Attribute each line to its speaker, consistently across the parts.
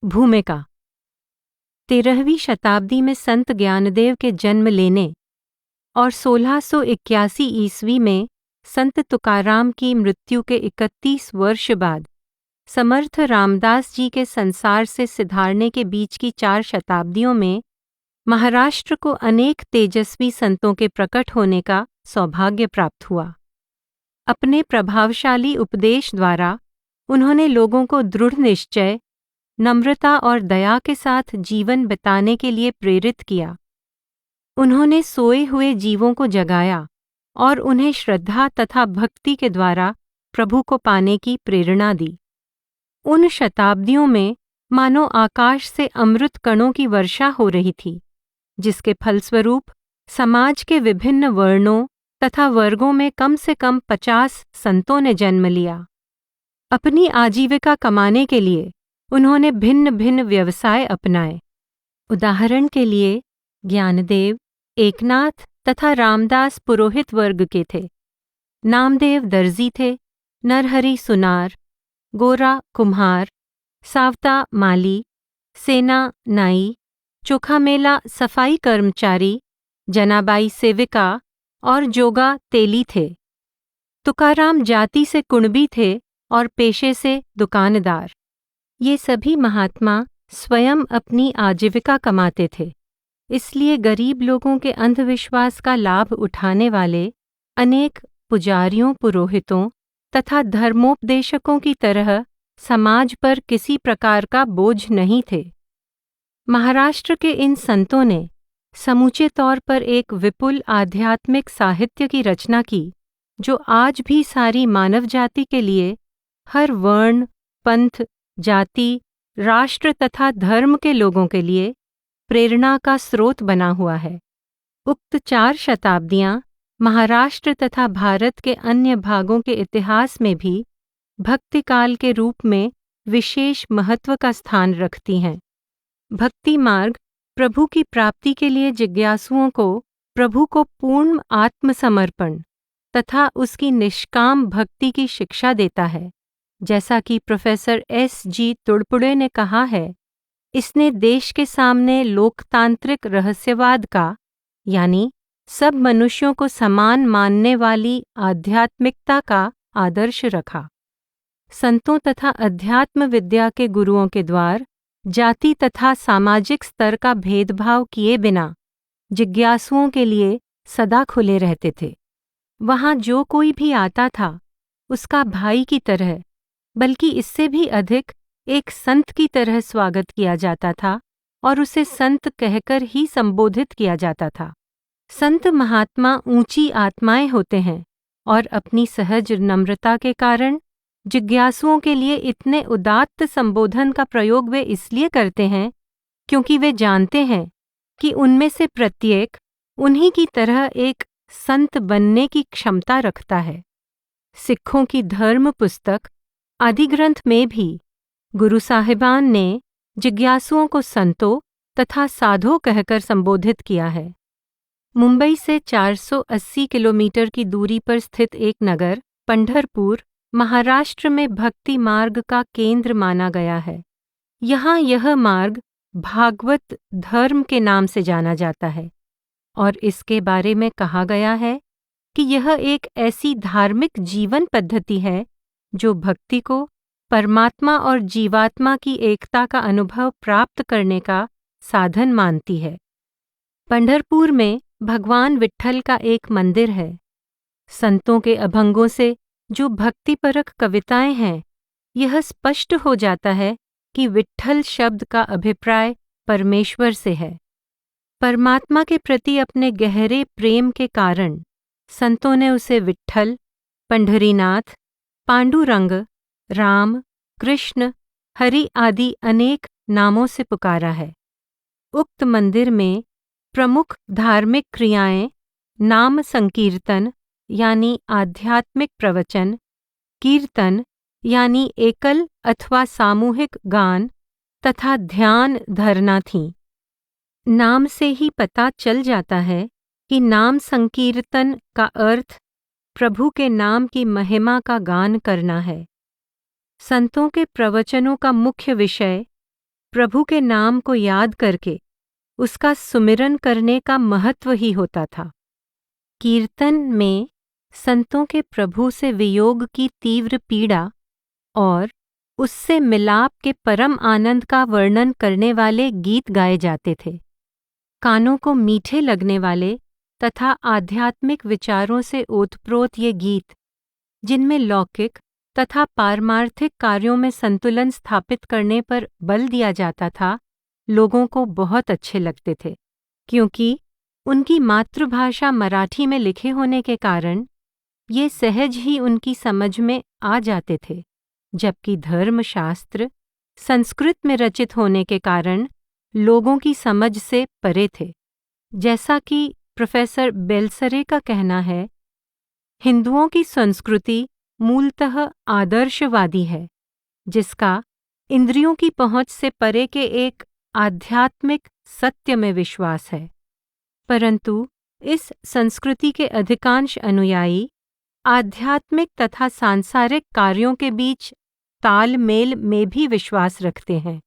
Speaker 1: भूमिका 13वीं शताब्दी में संत ज्ञानदेव के जन्म लेने और 1681 ईस्वी में संत तुकाराम की मृत्यु के 31 वर्ष बाद समर्थ रामदास जी के संसार से सिधारने के बीच की 4 शताब्दियों में महाराष्ट्र को अनेक तेजस्वी संतों के प्रकट होने का सौभाग्य प्राप्त हुआ। अपने प्रभावशाली उपदेश द्वारा उन्होंने लोगों को दृढ़ निश्चय, नम्रता और दया के साथ जीवन बिताने के लिए प्रेरित किया। उन्होंने सोए हुए जीवों को जगाया और उन्हें श्रद्धा तथा भक्ति के द्वारा प्रभु को पाने की प्रेरणा दी। उन शताब्दियों में मानो आकाश से अमृत कणों की वर्षा हो रही थी, जिसके फलस्वरूप समाज के विभिन्न वर्णों तथा वर्गों में कम से कम 50 संतों ने जन्म लिया। अपनी आजीविका कमाने के लिए उन्होंने भिन्न भिन्न व्यवसाय अपनाए। उदाहरण के लिए ज्ञानदेव, एकनाथ तथा रामदास पुरोहित वर्ग के थे। नामदेव दर्जी थे, नरहरि सुनार, गोरा कुम्हार, सावता माली, सेना नाई, चोखामेला सफाई कर्मचारी, जनाबाई सेविका और जोगा तेली थे। तुकाराम जाति से कुणबी थे और पेशे से दुकानदार। ये सभी महात्मा स्वयं अपनी आजीविका कमाते थे, इसलिए गरीब लोगों के अंधविश्वास का लाभ उठाने वाले अनेक पुजारियों, पुरोहितों तथा धर्मोपदेशकों की तरह समाज पर किसी प्रकार का बोझ नहीं थे। महाराष्ट्र के इन संतों ने समूचे तौर पर एक विपुल आध्यात्मिक साहित्य की रचना की, जो आज भी सारी मानव जाति के लिए हर वर्ण, पंथ, जाति, राष्ट्र तथा धर्म के लोगों के लिए प्रेरणा का स्रोत बना हुआ है। उक्त 4 शताब्दियां महाराष्ट्र तथा भारत के अन्य भागों के इतिहास में भी भक्ति काल के रूप में विशेष महत्व का स्थान रखती हैं। भक्ति मार्ग प्रभु की प्राप्ति के लिए जिज्ञासुओं को प्रभु को पूर्ण आत्मसमर्पण तथा उसकी निष्काम भक्ति की शिक्षा देता है। जैसा कि प्रोफेसर S.G. तुड़पुड़े ने कहा है, इसने देश के सामने लोकतांत्रिक रहस्यवाद का, यानी सब मनुष्यों को समान मानने वाली आध्यात्मिकता का आदर्श रखा। संतों तथा अध्यात्म विद्या के गुरुओं के द्वार जाति तथा सामाजिक स्तर का भेदभाव किए बिना जिज्ञासुओं के लिए सदा खुले रहते थे। वहाँ जो कोई भी आता था उसका भाई की तरह, बल्कि इससे भी अधिक एक संत की तरह स्वागत किया जाता था और उसे संत कहकर ही संबोधित किया जाता था। संत महात्मा ऊंची आत्माएं होते हैं और अपनी सहज नम्रता के कारण जिज्ञासुओं के लिए इतने उदात्त संबोधन का प्रयोग वे इसलिए करते हैं क्योंकि वे जानते हैं कि उनमें से प्रत्येक उन्हीं की तरह एक संत बनने की क्षमता रखता है। सिखों की धर्म पुस्तक आदि ग्रंथ में भी गुरु साहिबान ने जिज्ञासुओं को संतों तथा साधो कहकर संबोधित किया है। मुंबई से 480 किलोमीटर की दूरी पर स्थित एक नगर पंढरपुर महाराष्ट्र में भक्ति मार्ग का केंद्र माना गया है। यहाँ यह मार्ग भागवत धर्म के नाम से जाना जाता है और इसके बारे में कहा गया है कि यह एक ऐसी धार्मिक जीवन पद्धति है जो भक्ति को परमात्मा और जीवात्मा की एकता का अनुभव प्राप्त करने का साधन मानती है। पंढरपुर में भगवान विट्ठल का एक मंदिर है। संतों के अभंगों से जो भक्तिपरक कविताएं हैं, यह स्पष्ट हो जाता है कि विट्ठल शब्द का अभिप्राय परमेश्वर से है। परमात्मा के प्रति अपने गहरे प्रेम के कारण संतों ने उसे विट्ठल, पंढरीनाथ, पांडुरंग, राम, कृष्ण, हरि आदि अनेक नामों से पुकारा है। उक्त मंदिर में प्रमुख धार्मिक क्रियाएं नाम संकीर्तन यानी आध्यात्मिक प्रवचन, कीर्तन यानी एकल अथवा सामूहिक गान तथा ध्यान धरना थीं। नाम से ही पता चल जाता है कि नाम संकीर्तन का अर्थ प्रभु के नाम की महिमा का गान करना है। संतों के प्रवचनों का मुख्य विषय प्रभु के नाम को याद करके उसका सुमिरन करने का महत्व ही होता था। कीर्तन में संतों के प्रभु से वियोग की तीव्र पीड़ा और उससे मिलाप के परम आनंद का वर्णन करने वाले गीत गाए जाते थे। कानों को मीठे लगने वाले तथा आध्यात्मिक विचारों से ओतप्रोत ये गीत, जिनमें लौकिक तथा पारमार्थिक कार्यों में संतुलन स्थापित करने पर बल दिया जाता था, लोगों को बहुत अच्छे लगते थे, क्योंकि उनकी मातृभाषा मराठी में लिखे होने के कारण ये सहज ही उनकी समझ में आ जाते थे, जबकि धर्मशास्त्र संस्कृत में रचित होने के कारण लोगों की समझ से परे थे। जैसा कि प्रोफेसर बेलसरे का कहना है, हिंदुओं की संस्कृति मूलतः आदर्शवादी है, जिसका इंद्रियों की पहुंच से परे के एक आध्यात्मिक सत्य में विश्वास है। परंतु इस संस्कृति के अधिकांश अनुयायी आध्यात्मिक तथा सांसारिक कार्यों के बीच तालमेल में भी विश्वास रखते हैं।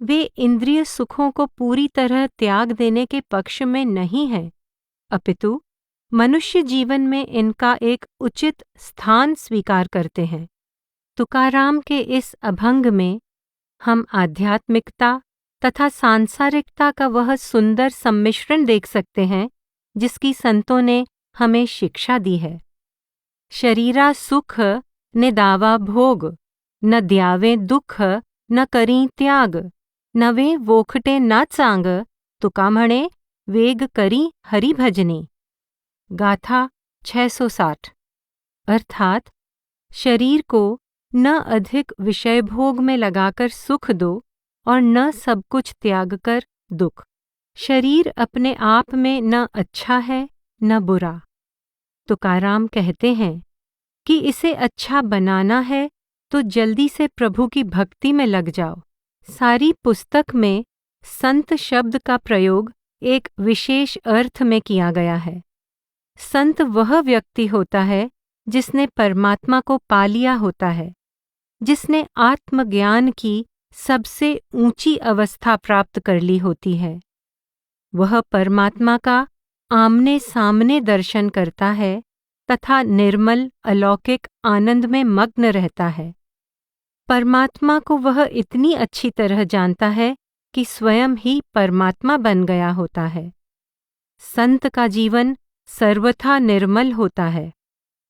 Speaker 1: वे इंद्रिय सुखों को पूरी तरह त्याग देने के पक्ष में नहीं हैं, अपितु मनुष्य जीवन में इनका एक उचित स्थान स्वीकार करते हैं। तुकाराम के इस अभंग में हम आध्यात्मिकता तथा सांसारिकता का वह सुंदर सम्मिश्रण देख सकते हैं जिसकी संतों ने हमें शिक्षा दी है। शरीरा सुख ने दावा भोग, न द्यावे दुख न करी त्याग, नवे वोखटे न चांग, तुका म्हणे वेग करी हरि भजनी। गाथा 660। अर्थात शरीर को न अधिक विषय भोग में लगाकर सुख दो और न सब कुछ त्याग कर दुख। शरीर अपने आप में न अच्छा है न बुरा। तुकाराम कहते हैं कि इसे अच्छा बनाना है तो जल्दी से प्रभु की भक्ति में लग जाओ। सारी पुस्तक में संत शब्द का प्रयोग एक विशेष अर्थ में किया गया है। संत वह व्यक्ति होता है जिसने परमात्मा को पा लिया होता है, जिसने आत्मज्ञान की सबसे ऊंची अवस्था प्राप्त कर ली होती है। वह परमात्मा का आमने सामने दर्शन करता है तथा निर्मल अलौकिक आनंद में मग्न रहता है। परमात्मा को वह इतनी अच्छी तरह जानता है कि स्वयं ही परमात्मा बन गया होता है। संत का जीवन सर्वथा निर्मल होता है।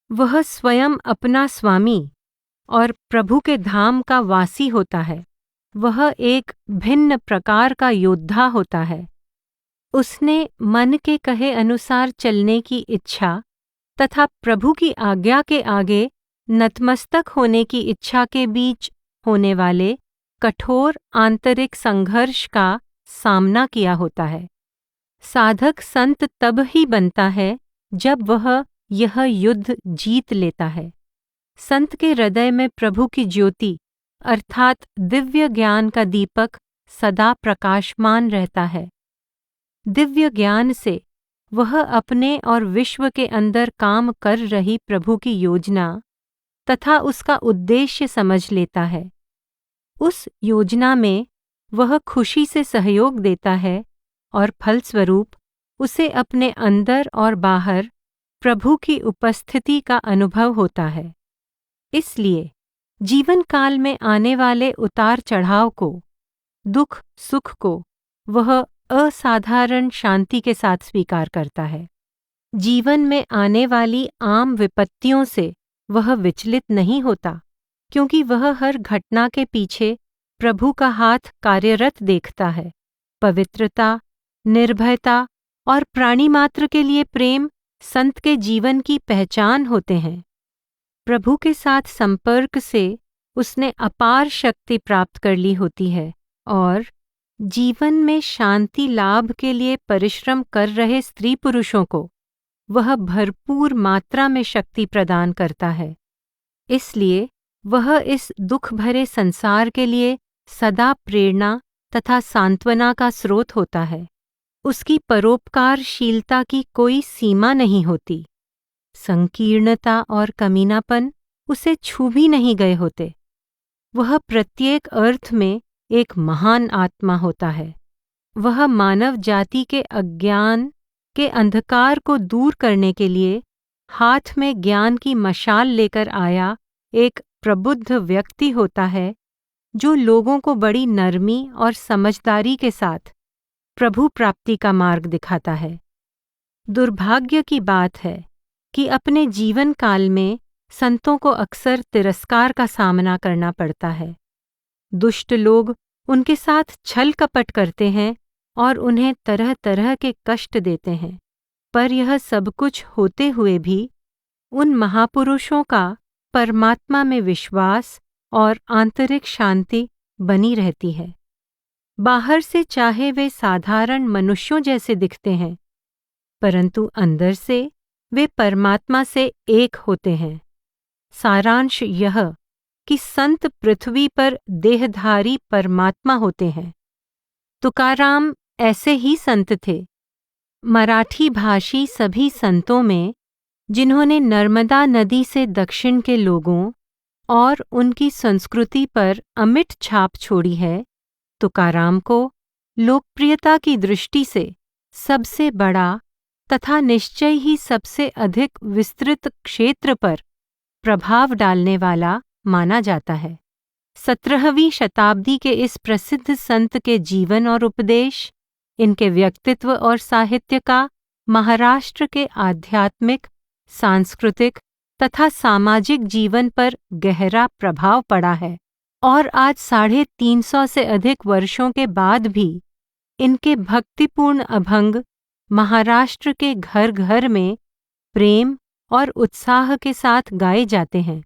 Speaker 1: वह स्वयं अपना स्वामी और प्रभु के धाम का वासी होता है। वह एक भिन्न प्रकार का योद्धा होता है। उसने मन के कहे अनुसार चलने की इच्छा तथा प्रभु की आज्ञा के आगे नतमस्तक होने की इच्छा के बीच होने वाले कठोर आंतरिक संघर्ष का सामना किया होता है। साधक संत तब ही बनता है जब वह यह युद्ध जीत लेता है। संत के हृदय में प्रभु की ज्योति अर्थात दिव्य ज्ञान का दीपक सदा प्रकाशमान रहता है। दिव्य ज्ञान से वह अपने और विश्व के अंदर काम कर रही प्रभु की योजना तथा उसका उद्देश्य समझ लेता है। उस योजना में वह खुशी से सहयोग देता है और फलस्वरूप उसे अपने अंदर और बाहर प्रभु की उपस्थिति का अनुभव होता है। इसलिए जीवन काल में आने वाले उतार चढ़ाव को, दुख सुख को वह असाधारण शांति के साथ स्वीकार करता है। जीवन में आने वाली आम विपत्तियों से वह विचलित नहीं होता, क्योंकि वह हर घटना के पीछे प्रभु का हाथ कार्यरत देखता है। पवित्रता, निर्भयता और प्राणी मात्र के लिए प्रेम संत के जीवन की पहचान होते हैं। प्रभु के साथ संपर्क से उसने अपार शक्ति प्राप्त कर ली होती है और जीवन में शांति लाभ के लिए परिश्रम कर रहे स्त्री पुरुषों को वह भरपूर मात्रा में शक्ति प्रदान करता है। इसलिए वह इस दुख भरे संसार के लिए सदा प्रेरणा तथा सांत्वना का स्रोत होता है। उसकी परोपकारशीलता की कोई सीमा नहीं होती। संकीर्णता और कमीनापन उसे छू भी नहीं गए होते। वह प्रत्येक अर्थ में एक महान आत्मा होता है। वह मानव जाति के अज्ञान के अंधकार को दूर करने के लिए हाथ में ज्ञान की मशाल लेकर आया एक प्रबुद्ध व्यक्ति होता है, जो लोगों को बड़ी नरमी और समझदारी के साथ प्रभु प्राप्ति का मार्ग दिखाता है। दुर्भाग्य की बात है कि अपने जीवन काल में संतों को अक्सर तिरस्कार का सामना करना पड़ता है। दुष्ट लोग उनके साथ छल कपट करते हैं और उन्हें तरह तरह के कष्ट देते हैं, पर यह सब कुछ होते हुए भी उन महापुरुषों का परमात्मा में विश्वास और आंतरिक शांति बनी रहती है। बाहर से चाहे वे साधारण मनुष्यों जैसे दिखते हैं, परंतु अंदर से वे परमात्मा से एक होते हैं। सारांश यह कि संत पृथ्वी पर देहधारी परमात्मा होते हैं। तुकाराम ऐसे ही संत थे। मराठी भाषी सभी संतों में जिन्होंने नर्मदा नदी से दक्षिण के लोगों और उनकी संस्कृति पर अमिट छाप छोड़ी है, तुकाराम को लोकप्रियता की दृष्टि से सबसे बड़ा तथा निश्चय ही सबसे अधिक विस्तृत क्षेत्र पर प्रभाव डालने वाला माना जाता है। 17वीं शताब्दी के इस प्रसिद्ध संत के जीवन और उपदेश, इनके व्यक्तित्व और साहित्य का महाराष्ट्र के आध्यात्मिक, सांस्कृतिक तथा सामाजिक जीवन पर गहरा प्रभाव पड़ा है और आज 350 से अधिक वर्षों के बाद भी इनके भक्तिपूर्ण अभंग महाराष्ट्र के घर घर में प्रेम और उत्साह के साथ गाए जाते हैं।